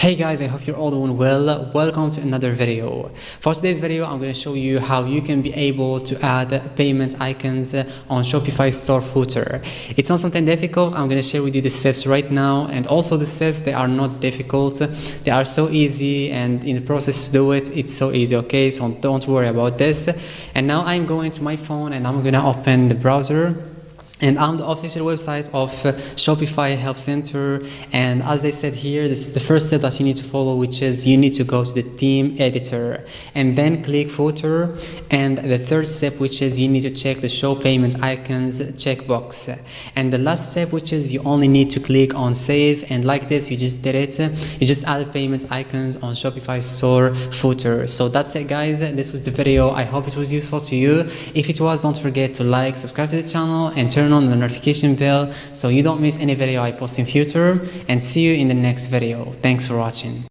Hey guys, I hope you're all doing well. Welcome to another video. For today's video, I'm going to show you how you can be able to add payment icons on Shopify store footer. It's not something difficult. I'm going to share with you the steps right now, and also the steps, they are not difficult. They are so easy, and in the process to do it, it's so easy, okay? So don't worry about this. And now I'm going to my phone and I'm going to open the browser. And I'm the official website of Shopify Help Center. And as they said here, this is the first step that you need to follow, which is you need to go to the theme editor and then click footer. And the third step, which is you need to check the show payment icons checkbox. And the last step, which is you only need to click on save. And like this, you just did it. You just added payment icons on Shopify store footer. So that's it, guys. This was the video. I hope it was useful to you. If it was, don't forget to like, subscribe to the channel, and turn on the notification bell so you don't miss any video I post in future, and see you in the next video. Thanks for watching.